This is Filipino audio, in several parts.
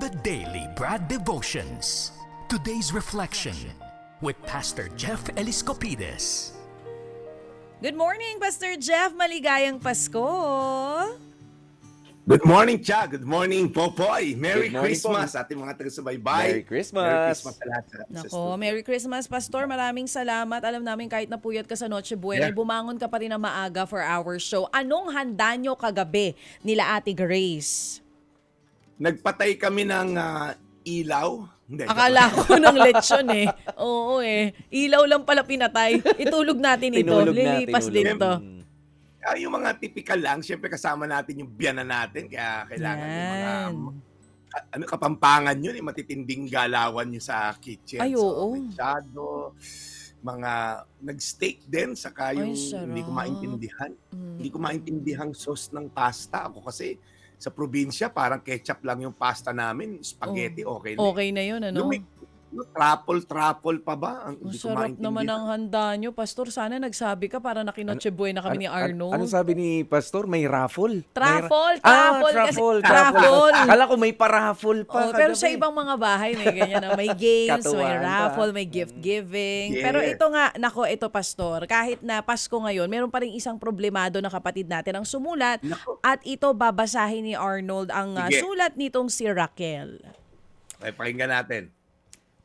The Daily Brad Devotions. Today's reflection with Pastor Jeff Eliscopides. Good morning, Pastor Jeff. Maligayang Pasko. Good morning, Cha. Good morning, Popoy. Merry Good morning Christmas po. ating mga taga-subaybay. Merry Christmas. Merry Christmas sa lahat. Nako, Merry Christmas, Pastor. Maraming salamat. Alam namin kahit napuyat ka sa Noche Buena, Yeah. bumangon ka pa rin na maaga for our show. Anong handa nyo kagabi nila Ate Grace? Nagpatay kami ng ilaw. Hindi, Akala ko ng lechon eh. Oo eh. Ilaw lang pala pinatay. Itulog natin ito. Tinulog natin, Lilipas tinulog. din to. yung mga typical lang, syempre kasama natin yung biyanan natin. Kaya kailangan yung mga kapampangan yun, yung matitinding galawan nyo sa kitchen. Ay, oo. mechado, mga nag-steak din, saka Ay, yung sarap. hindi ko maintindihan. Hindi ko maintindihan sauce ng pasta. Ako kasi sa probinsya, parang ketchup lang yung pasta namin. Spaghetti, okay na. Okay na yun, ano? Yung truffle pa ba? Ang Hindi ko sarap naman maintindihan. ang handa nyo. Pastor, sana nagsabi ka para nakinoche buena kami ni Arnold. Ano sabi ni Pastor? May raffle? Truffle, Truffle kasi truffle. truffle. Akala ko may pa-raffle pa. Oh, pero sa kagabi. ibang mga bahay may ganyan na may games, may Katuwaan pa. raffle, may gift giving. Yes. Pero ito nga, nako, ito Pastor, kahit na Pasko ngayon, meron pa rin isang problemado na kapatid natin ang sumulat Nako. at ito babasahin ni Arnold ang Sige. sulat nitong si Raquel. Okay, pakinggan natin.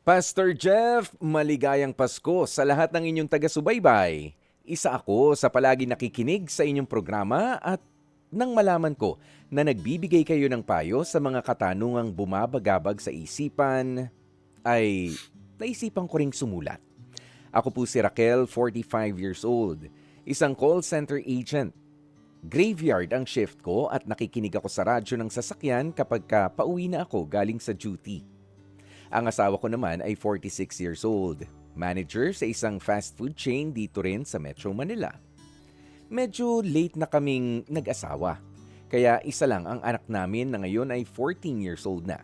Pastor Jeff, maligayang Pasko sa lahat ng inyong taga-subaybay. Isa ako sa palagi nakikinig sa inyong programa at nang malaman ko na nagbibigay kayo ng payo sa mga katanungang bumabagabag sa isipan, ay naisipan ko ring sumulat. Ako po si Raquel, 45 years old, isang call center agent. Graveyard ang shift ko at nakikinig ako sa radyo ng sasakyan kapag pauwi na ako galing sa duty. Ang asawa ko naman ay 46 years old, manager sa isang fast food chain dito rin sa Metro Manila. Medyo late na kaming nag-asawa, kaya isa lang ang anak namin na ngayon ay 14 years old na.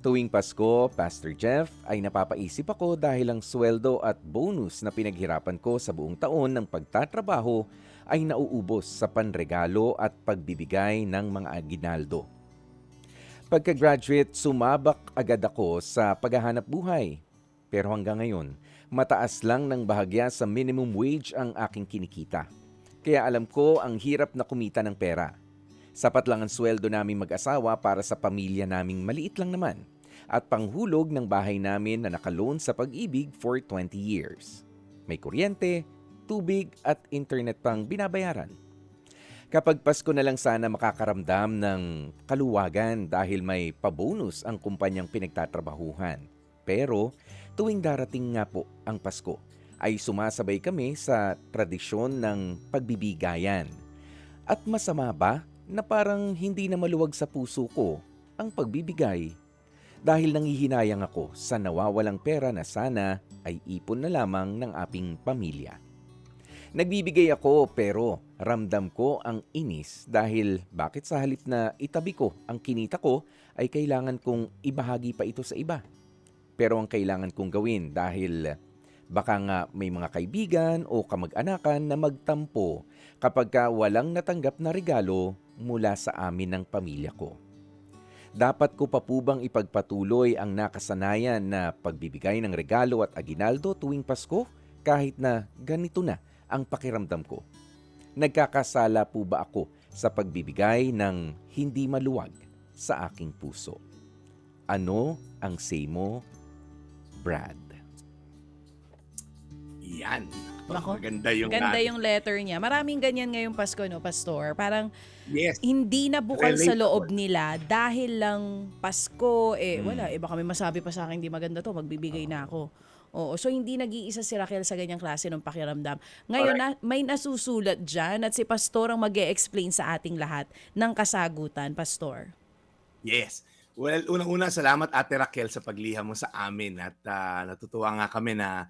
Tuwing Pasko, Pastor Jeff, ay napapaisip ako dahil ang sweldo at bonus na pinaghirapan ko sa buong taon ng pagtatrabaho ay nauubos sa panregalo at pagbibigay ng mga aginaldo. Pagka-graduate, sumabak agad ako sa paghahanap buhay. Pero hanggang ngayon, mataas lang ng bahagya sa minimum wage ang aking kinikita. Kaya alam ko ang hirap na kumita ng pera. Sapat lang ang sweldo naming mag-asawa para sa pamilya naming maliit lang naman at panghulog ng bahay namin na nakaloan sa Pag-ibig for 20 years. May kuryente, tubig at internet pang binabayaran. Kapag Pasko na lang sana makakaramdam ng kaluwagan dahil may pabonus ang kumpanyang pinagtatrabahuhan. Pero tuwing darating nga po ang Pasko, ay sumasabay kami sa tradisyon ng pagbibigayan. At masama ba na parang hindi na maluwag sa puso ko ang pagbibigay? Dahil nangihinayang ako sa nawawalang pera na sana ay ipon na lamang ng aming pamilya. Nagbibigay ako pero ramdam ko ang inis dahil bakit sa halip na itabi ko ang kinita ko ay kailangan kong ibahagi pa ito sa iba. Pero ang kailangan kong gawin dahil baka nga may mga kaibigan o kamag-anakan na magtampo kapag walang natanggap na regalo mula sa amin ng pamilya ko. Dapat ko pa po bang ipagpatuloy ang nakasanayan na pagbibigay ng regalo at aginaldo tuwing Pasko kahit na ganito na ang pakiramdam ko? Nagkakasala po ba ako sa pagbibigay ng hindi maluwag sa aking puso? Ano ang say mo, Brad? Yan. Nako, Maganda yung Ganda yung letter niya. Maraming ganyan ngayong Pasko, no, Pastor? Parang Yes. hindi na bukal sa Relatable. loob nila dahil lang Pasko, wala, baka may masabi pa sa akin, hindi maganda to, magbibigay na ako. Oo, so hindi nag-iisa si Raquel sa ganyang klase ng pakiramdam. Ngayon, may nasusulat dyan at si Pastor ang mag-e-explain sa ating lahat ng kasagutan, Pastor. Yes. Well, unang-una, salamat Ate Raquel sa pagliha mo sa amin at natutuwa nga kami na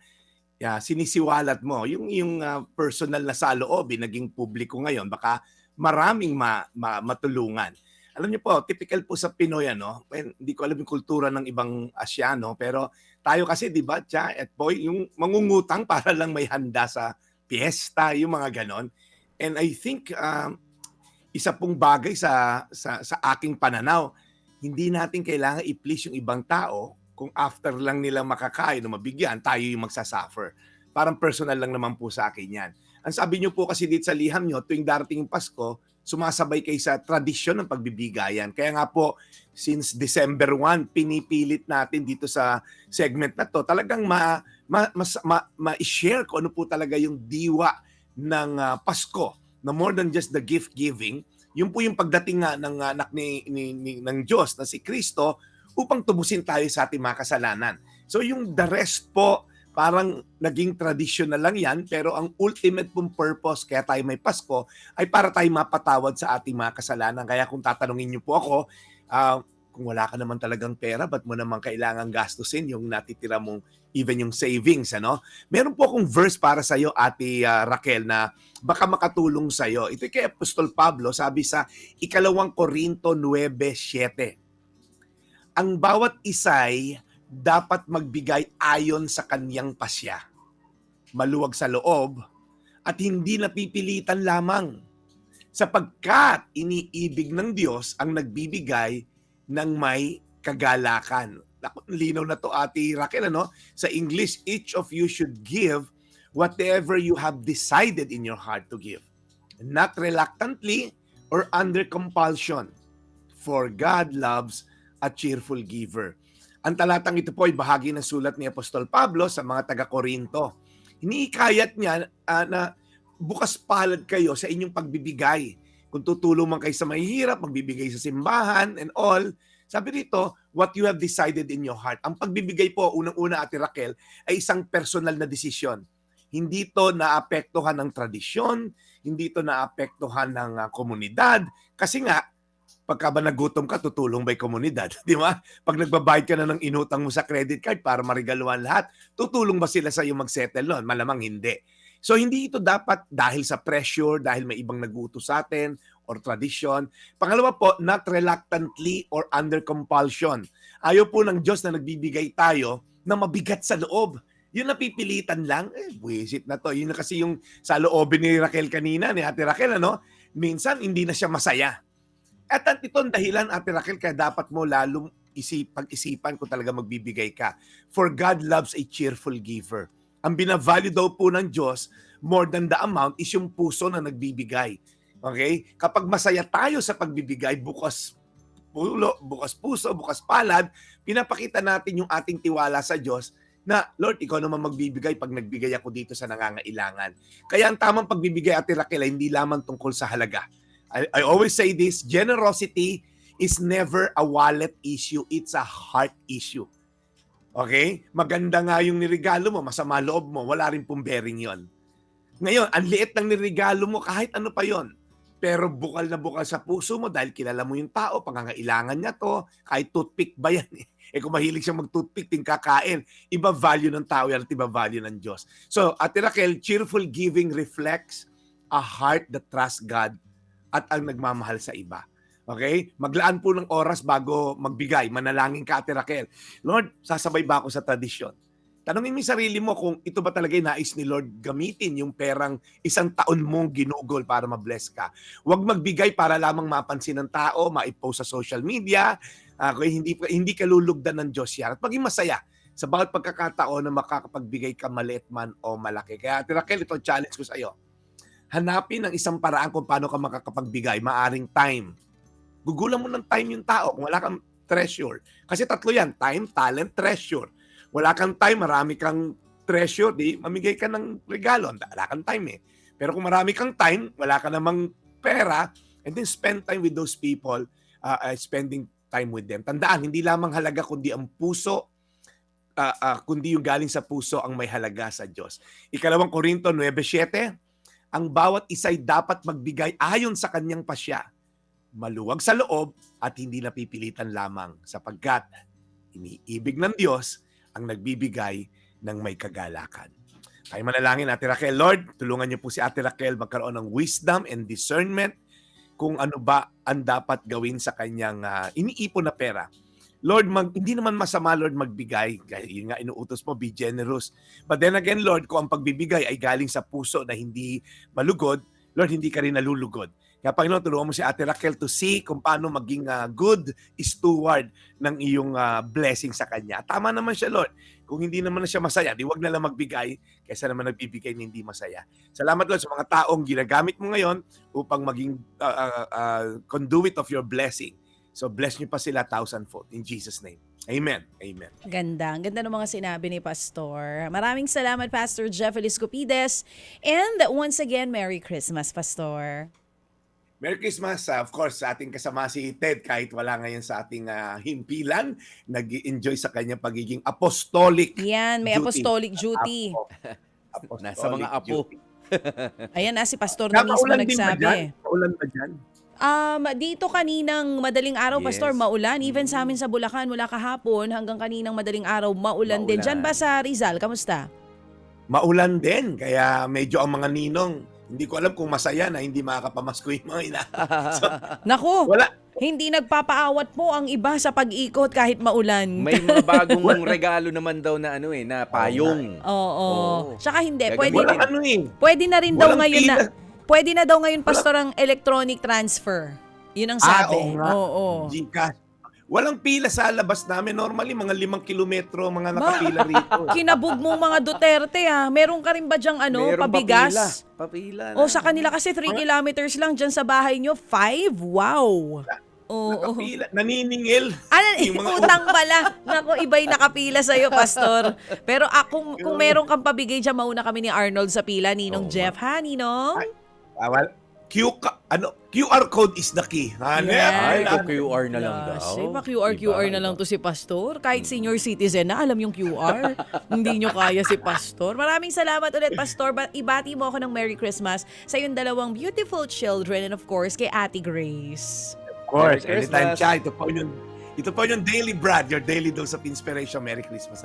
sinisiwalat mo yung personal na saloobin naging publiko ngayon. Baka maraming matulungan. Alam niyo po, typical po sa Pinoy, hindi ko alam yung kultura ng ibang Asyano, pero tayo kasi, di ba, Cha at Boy, yung mangungutang para lang may handa sa piyesta, yung mga ganon. And I think, isa pong bagay sa aking pananaw, hindi natin kailangan i-please yung ibang tao kung after lang nila makakain o mabigyan, tayo yung magsasuffer. Parang personal lang naman po sa akin yan. Ang sabi niyo po kasi dito sa liham niyo, tuwing darating yung Pasko, sumasabay kayo sa tradisyon ng pagbibigayan. Kaya nga po, since December 1, pinipilit natin dito sa segment na to, talagang ma-share ko ano po talaga yung diwa ng Pasko, na more than just the gift giving, yun po yung pagdating nga ng anak ng Diyos na si Kristo upang tubusin tayo sa ating mga kasalanan. So yung the rest po, parang naging tradition na lang yan, pero ang ultimate pong purpose kaya tayo may Pasko ay para tayo mapatawad sa ating mga kasalanan. Kaya kung tatanungin niyo po ako, kung wala ka naman talagang pera, ba't mo naman kailangan gastusin yung natitira mong even yung savings, ano? Meron po akong verse para sa iyo, Ate Raquel, na baka makatulong sa iyo. Ito kay Apostol Pablo, sabi sa 2 Korinto 9:7. Ang bawat isa'y dapat magbigay ayon sa kaniyang pasya, maluwag sa loob, at hindi napipilitan lamang, sapagkat iniibig ng Diyos ang nagbibigay ng may kagalakan. Linaw na to, Ate Raquel, ano? Sa English, each of you should give whatever you have decided in your heart to give, not reluctantly or under compulsion, for God loves a cheerful giver. Ang talatang ito po ay bahagi ng sulat ni Apostol Pablo sa mga taga-Korinto. Iniikayat niya na bukas palad kayo sa inyong pagbibigay. Kung tutulong man kayo sa mahihirap, magbibigay sa simbahan and all, sabi dito, what you have decided in your heart. Ang pagbibigay po, unang-una, Ate Raquel, ay isang personal na desisyon. Hindi ito naapektuhan ng tradisyon, hindi ito naapektuhan ng komunidad, kasi nga, pagka ba nagutom ka, tutulong ba yung komunidad? Di ba? Pag nagbabayad ka na ng inutang mo sa credit card para marigaluhan lahat, tutulong ba sila sa iyo mag-settle nun? Malamang hindi. So hindi ito dapat dahil sa pressure, dahil may ibang nag-uutos sa atin, or tradition. Pangalawa po, not reluctantly or under compulsion. Ayaw po ng Diyos na nagbibigay tayo na mabigat sa loob. Yung napipilitan lang, buwisit na to. Yun na kasi yung sa loobin ni Raquel kanina, ni Ate Raquel, ano? Minsan, hindi na siya masaya. At itong dahilan, Ate Raquel, kaya dapat mo lalong pag-isipan kung talaga magbibigay ka. For God loves a cheerful giver. Ang binavalue daw po ng Diyos, more than the amount, is yung puso na nagbibigay. Okay? Kapag masaya tayo sa pagbibigay, bukas puso, bukas palad, pinapakita natin yung ating tiwala sa Diyos na, Lord, ikaw naman magbibigay pag nagbigay ako dito sa nangangailangan. Kaya ang tamang pagbibigay, Ate Raquel, hindi lamang tungkol sa halaga. I always say this, generosity is never a wallet issue, it's a heart issue. Okay? Maganda nga yung nirigalo mo, masama loob mo, wala rin pong bearing yon. Ngayon, ang liit ng nirigalo mo, kahit ano pa yon, pero bukal na bukal sa puso mo dahil kilala mo yung tao, pangangailangan niya to, kahit toothpick ba yan eh. Kung mahilig siya mag-toothpick, ting kakain, iba value ng tao yan at iba value ng Diyos. So, Ate Raquel, cheerful giving reflects a heart that trusts God at ang nagmamahal sa iba. Okay? Maglaan po ng oras bago magbigay. Manalangin ka, Ate Raquel. Lord, sasabay ba ako sa tradisyon? Tanungin mo yung sarili mo kung ito ba talaga yung nais ni Lord gamitin yung perang 1 taon mong ginugol para ma-bless ka. Huwag magbigay para lamang mapansin ng tao, ma-post sa social media, hindi ka lulugdan ng Diyos yan. At maging masaya sa bawat pagkakataon na makakapagbigay ka maliit man o malaki. Kaya, Ate Raquel, ito challenge ko sa iyo. Hanapin ang isang paraan kung paano ka makakapagbigay, maaring time. Gugulan mo ng time yung tao kung wala kang treasure. Kasi tatlo yan, time, talent, treasure. Wala kang time, marami kang treasure, di mamigay ka ng regalo. Wala kang time eh. Pero kung marami kang time, wala ka namang pera, and then spend time with those people, spending time with them. Tandaan, hindi lamang halaga kundi ang puso, kundi yung galing sa puso ang may halaga sa Diyos. 2 Korinto 9:7, ang bawat isa'y dapat magbigay ayon sa kanyang pasya, maluwag sa loob at hindi napipilitan lamang, sapagkat iniibig ng Diyos ang nagbibigay ng may kagalakan. Tayo manalangin, Ate Raquel. Lord, tulungan niyo po si Ate Raquel magkaroon ng wisdom and discernment kung ano ba ang dapat gawin sa kanyang iniipon na pera. Lord, hindi naman masama, Lord, magbigay. Yun nga, inuutos mo, be generous. But then again, Lord, kung ang pagbibigay ay galing sa puso na hindi malugod, Lord, hindi ka rin nalulugod. Kaya Panginoon, tulungan mo si Ate Raquel to see kung paano maging good steward ng iyong blessing sa kanya. Tama naman siya, Lord. Kung hindi naman na siya masaya, di wag na lang magbigay kaysa naman nagbibigay na hindi masaya. Salamat, Lord, sa mga taong ginagamit mo ngayon upang maging conduit of your blessing. So bless niyo pa sila 1,000-fold. In Jesus' name. Amen. Amen. Ganda. Ang ganda ng mga sinabi ni Pastor. Maraming salamat, Pastor Jeff Eliscopides. And once again, Merry Christmas, Pastor. Merry Christmas. Of course, sa ating kasama si Ted, kahit wala ngayon sa ating himpilan, nag-enjoy sa kanyang pagiging apostolic. Yan, may duty. apostolic duty. Apostolic Nasa mga apo. duty. Ayan na, si Pastor na mismo Nakaulan din ba nagsabi. dyan? Paulan ba dyan? Dito kaninang madaling araw, Yes. Pastor, maulan. Even sa amin sa Bulacan, mula kahapon hanggang kaninang madaling araw, maulan din. Maulan. Diyan ba sa Rizal? Kamusta? Maulan din. Kaya medyo ang mga ninong, hindi ko alam kung masaya na hindi makakapamasko yung mga ina. So, Naku, wala. hindi nagpapaawat po ang iba sa pag-ikot kahit maulan. May mga bagong regalo naman daw na na payong. Oo. Tsaka hindi, Gagamitin. pwede, Walang ano eh. pwede na rin daw Walang ngayon pila. pwede na daw ngayon, Pastor, ang electronic transfer. Yun ang sabi. Oo nga. Oo. Gcash. Walang pila sa labas namin. Normally, mga 5 kilometro mga nakapila rito. Kinabog mong mga Duterte Meron ka rin ba dyang Meron pabigas? Papila na. O sa kanila kasi 3 kilometers lang dyan sa bahay nyo. 5? Wow. Oo. Nakapila. Naniningil. Yung mga Utang pala. Naku, iba'y nakapila sa'yo, Pastor. Pero kung meron kang pabigay dyan, mauna kami ni Arnold sa pila. Ninong Jeff, ha, Ninong? QR code is the key. Ay, Yes. QR na lang daw. Say, QR na lang to si Pastor. Kahit senior citizen na, alam yung QR. Hindi nyo kaya si Pastor. Maraming salamat ulit, Pastor. Ibati mo ako ng Merry Christmas sa yung dalawang beautiful children and of course, kay Ate Grace. Of course, Merry anytime Christmas. siya. Ito po yung daily bread, your daily dose of inspiration. Merry Christmas.